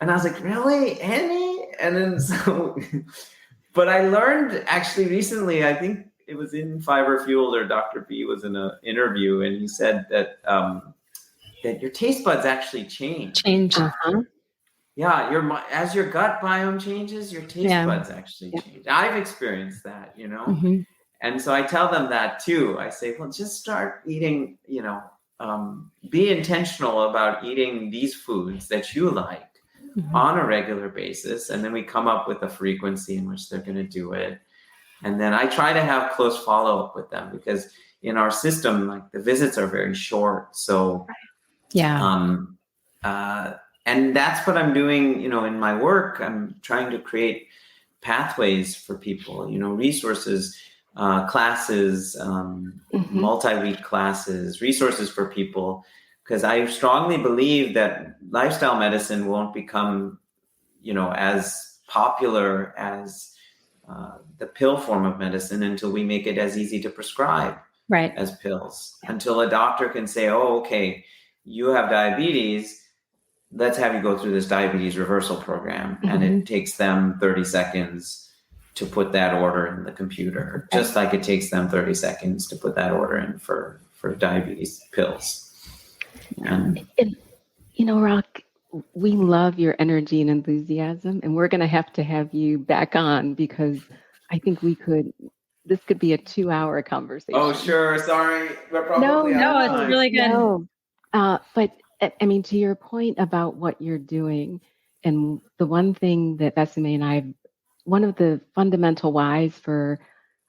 And I was like, really? Any? And then but I learned actually recently, I think it was in Fiber Fueled, or Dr. B was in an interview, and he said that your taste buds actually change. Uh-huh. Yeah, as your gut biome changes, your taste buds actually change. I've experienced that, Mm-hmm. And so I tell them that too. I say, well, just start eating, be intentional about eating these foods that you like on a regular basis. And then we come up with a frequency in which they're going to do it. And then I try to have close follow-up with them, because in our system, like, the visits are very short. So, and that's what I'm doing, in my work. I'm trying to create pathways for people, resources, classes, multi-week classes, resources for people, because I strongly believe that lifestyle medicine won't become, as popular as the pill form of medicine until we make it as easy to prescribe as pills, until a doctor can say, oh, okay, you have diabetes. Let's have you go through this diabetes reversal program. And it takes them 30 seconds to put that order in the computer, just like it takes them 30 seconds to put that order in for diabetes pills. And Rak, we love your energy and enthusiasm, and we're going to have you back on, because I think this could be a 2-hour conversation. Oh, sure. Sorry. We're probably no, it's really good. No. But I mean, to your point about what you're doing, and the one thing that Besame and one of the fundamental whys for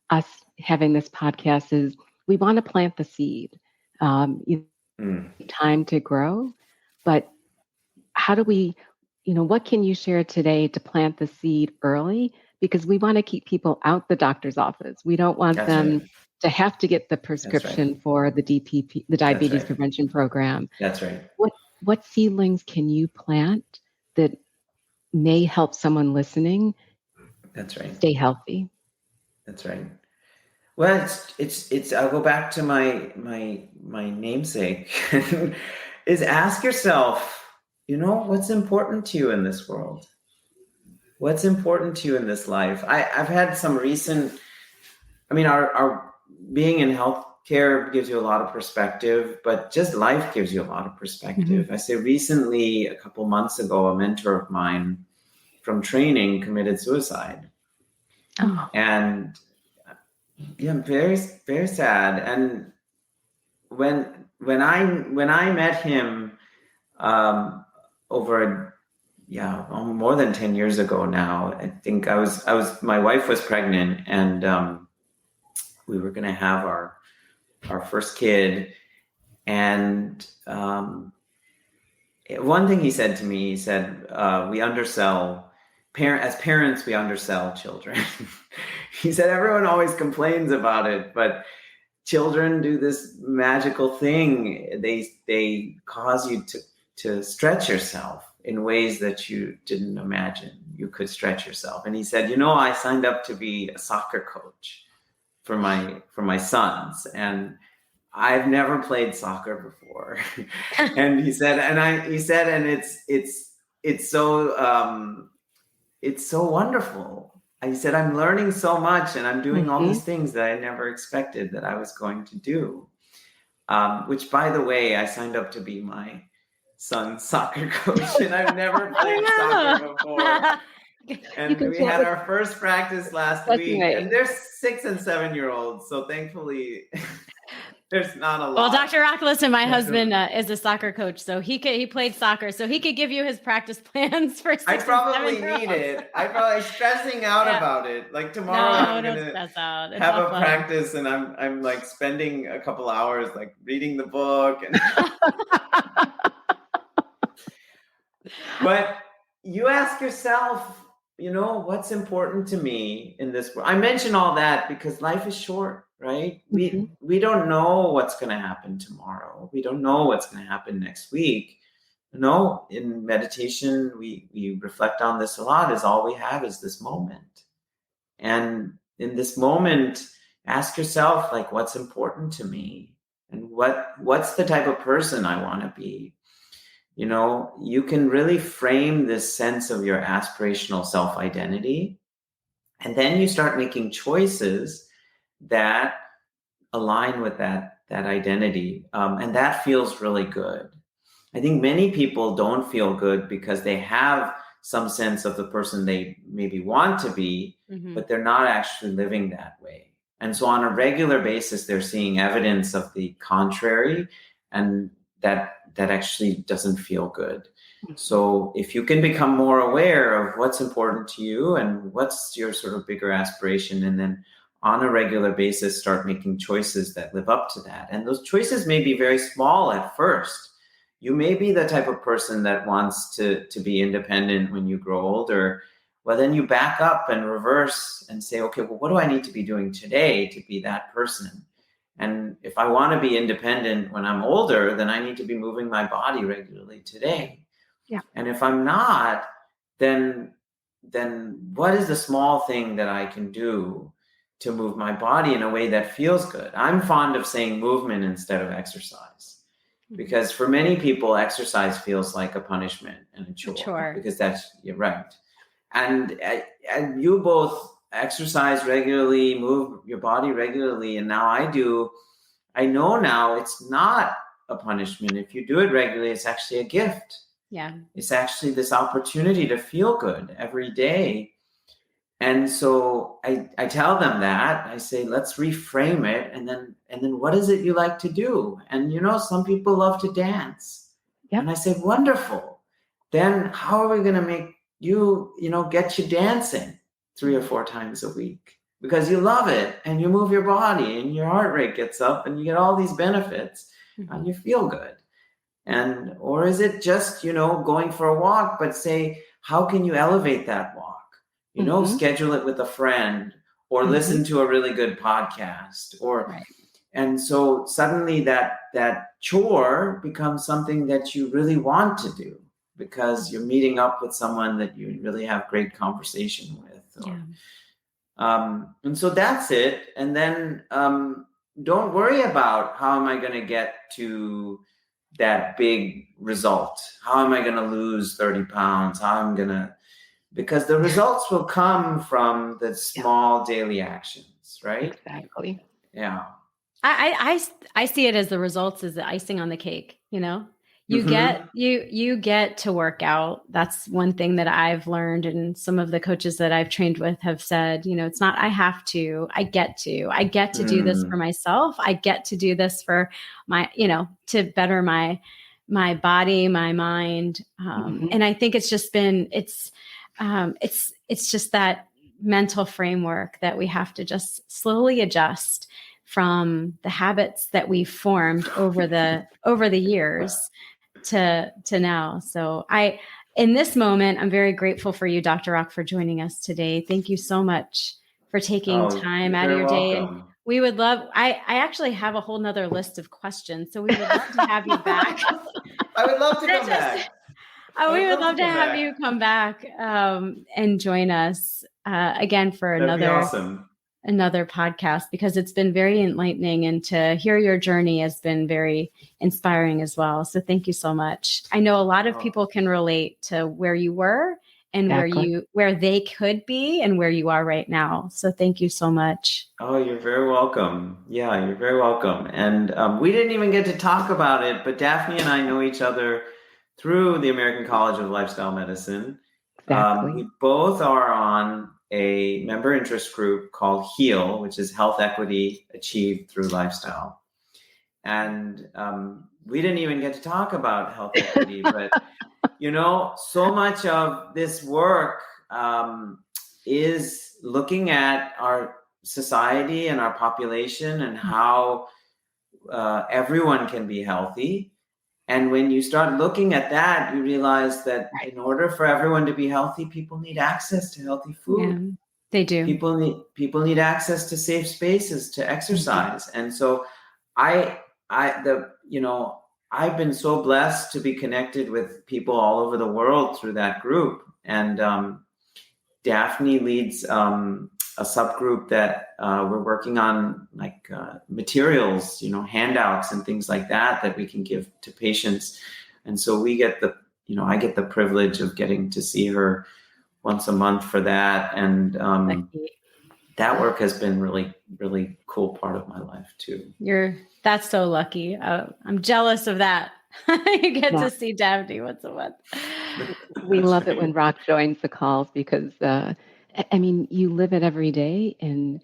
us having this podcast is we want to plant the seed. Time to grow, but how do we, what can you share today to plant the seed early? Because we want to keep people out the doctor's office. We don't want them to have to get the prescription for the DPP, the diabetes prevention program. That's right. What seedlings can you plant that may help someone listening? That's right. Stay healthy. That's right. Well, it's I'll go back to my namesake is ask yourself, what's important to you in this world? What's important to you in this life? I've had some recent, our being in healthcare gives you a lot of perspective, but just life gives you a lot of perspective. I say recently, a couple months ago, a mentor of mine from training committed suicide. Oh. And Yeah, very, very sad. And when I met him over more than 10 years ago now, I think my wife was pregnant, and we were going to have our first kid. And one thing he said to me, he said, we undersell, as parents, we undersell children. He said, everyone always complains about it, but children do this magical thing. They cause you to stretch yourself in ways that you didn't imagine you could stretch yourself. And he said, I signed up to be a soccer coach for my sons, and I've never played soccer before. And he said, and it's so wonderful. He said, I'm learning so much, and I'm doing all these things that I never expected that I was going to do. Which, by the way, I signed up to be my son's soccer coach, and I've never played soccer before. And we had our first practice last week, and they're 6 and 7 year olds. So thankfully, there's not a lot. Well, Dr. RAK, listen, my husband is a soccer coach, so he played soccer, so he could give you his practice plans for 6 I probably need it. I'm probably stressing out about it. Like tomorrow, I'm gonna have a practice, and I'm like spending a couple hours like reading the book. And But you ask yourself, what's important to me in this world? I mention all that because life is short, right? We don't know what's going to happen tomorrow. We don't know what's going to happen next week. In meditation, we reflect on this a lot, is all we have is this moment. And in this moment, ask yourself, like, what's important to me? And what's the type of person I want to be? You can really frame this sense of your aspirational self-identity, and then you start making choices that align with that identity. And that feels really good. I think many people don't feel good because they have some sense of the person they maybe want to be, but they're not actually living that way. And so on a regular basis, they're seeing evidence of the contrary, and that actually doesn't feel good. So if you can become more aware of what's important to you and what's your sort of bigger aspiration, and then on a regular basis, start making choices that live up to that. And those choices may be very small at first. You may be the type of person that wants to be independent when you grow older. Well, then you back up and reverse and say, okay, well, what do I need to be doing today to be that person? And if I want to be independent when I'm older, then I need to be moving my body regularly today. Yeah. And if I'm not, then what is the small thing that I can do to move my body in a way that feels good? I'm fond of saying movement instead of exercise, because for many people, exercise feels like a punishment and a chore. Because you're right. And you both exercise regularly, move your body regularly. And now I know now it's not a punishment. If you do it regularly, it's actually a gift. Yeah. It's actually this opportunity to feel good every day. And so I tell them that. I say, let's reframe it. And then what is it you like to do? And, some people love to dance. Yep. And I say, wonderful. Then how are we going to make you, get you dancing 3 or 4 times a week? Because you love it, and you move your body, and your heart rate gets up, and you get all these benefits, and you feel good. Or is it just, going for a walk, but say, how can you elevate that walk? Schedule it with a friend, or listen to a really good podcast, and so suddenly that chore becomes something that you really want to do, because you're meeting up with someone that you really have great conversation with. And so that's it. And then don't worry about how am I going to get to that big result? How am I going to lose 30 pounds? Because the results will come from the small daily actions, right? Exactly. Yeah. I see it as the results is the icing on the cake. You get to work out. That's one thing that I've learned, and some of the coaches that I've trained with have said, it's not I have to, I get to do this for myself. I get to do this for my, to better my body, my mind. And I think it's just been, it's just that mental framework that we have to just slowly adjust from the habits that we've formed over the years to now. So in this moment, I'm very grateful for you, Dr. Rock, for joining us today. Thank you so much for taking time out of your day. And we would love, I actually have a whole nother list of questions. So we would love to have you back. I would love to come back. We would love to have you come back and join us again for another podcast, because it's been very enlightening, and to hear your journey has been very inspiring as well. So thank you so much. I know a lot of people can relate to where you were and where they could be and where you are right now. So thank you so much. Oh, you're very welcome. Yeah, you're very welcome. And we didn't even get to talk about it, but Daphne and I know each other through the American College of Lifestyle Medicine. Exactly. We both are on a member interest group called HEAL, which is Health Equity Achieved Through Lifestyle. And we didn't even get to talk about health equity, but so much of this work is looking at our society and our population and how everyone can be healthy. And when you start looking at that, you realize that in order for everyone to be healthy, people need access to healthy food. Yeah, they do. People need access to safe spaces to exercise. Mm-hmm. And so I've been so blessed to be connected with people all over the world through that group. And Daphne leads a subgroup that we're working on, like materials, handouts and things like that we can give to patients. And so we get I get the privilege of getting to see her once a month for that. And that work has been really, really cool part of my life too. That's so lucky. I'm jealous of that. You get to see Daphne once a month. We love it when Rock joins the calls, because you live it every day. And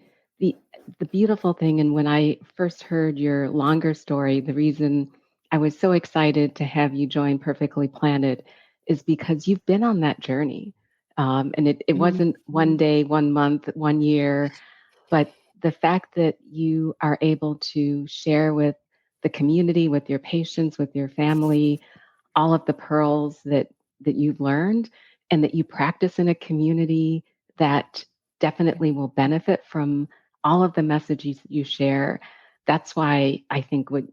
the beautiful thing, and when I first heard your longer story, the reason I was so excited to have you join Perfectly Planted is because you've been on that journey. And it wasn't one day, 1 month, 1 year, but the fact that you are able to share with the community, with your patients, with your family, all of the pearls that you've learned, and that you practice in a community that definitely will benefit from all of the messages you share. That's why I think what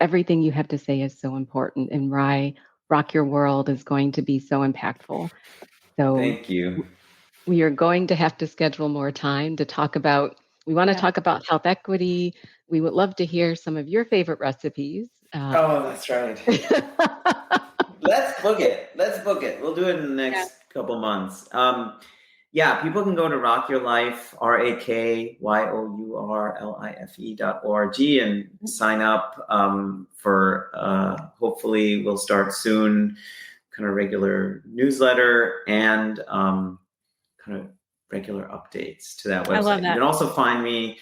everything you have to say is so important, and why Rock Your World is going to be so impactful. So thank you. We are going to have to schedule more time to talk about, we want to talk about health equity. We would love to hear some of your favorite recipes. That's right. Let's book it. We'll do it in the next couple months. People can go to Rock Your Life, RAKYOURLIFE.org, and sign up for, hopefully we'll start soon, kind of regular newsletter and kind of regular updates to that website. I love that. You can also find me.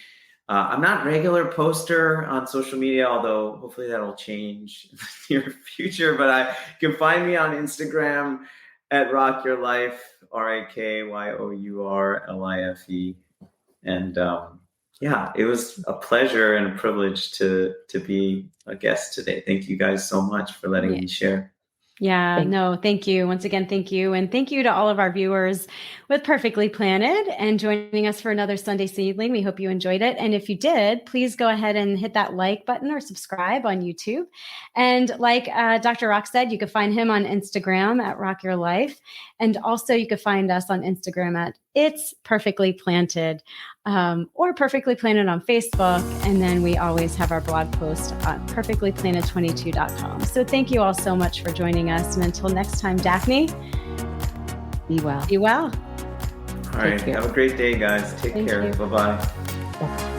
I'm not regular poster on social media, although hopefully that'll change in the near future. But you can find me on Instagram at Rock Your Life, RAKYOURLIFE. And it was a pleasure and a privilege to be a guest today. Thank you guys so much for letting me share. Yeah, no, thank you. Once again, thank you. And thank you to all of our viewers with Perfectly Planted and joining us for another Sunday Seedling. We hope you enjoyed it. And if you did, please go ahead and hit that like button or subscribe on YouTube. And like Dr. Rock said, you can find him on Instagram at Rock Your Life. And also you can find us on Instagram at It's Perfectly Planted, or Perfectly Planted on Facebook. And then we always have our blog post on perfectlyplanted22.com. So thank you all so much for joining us. And until next time, Daphne, be well. Be well. All right. Have a great day, guys. Take care. Bye-bye.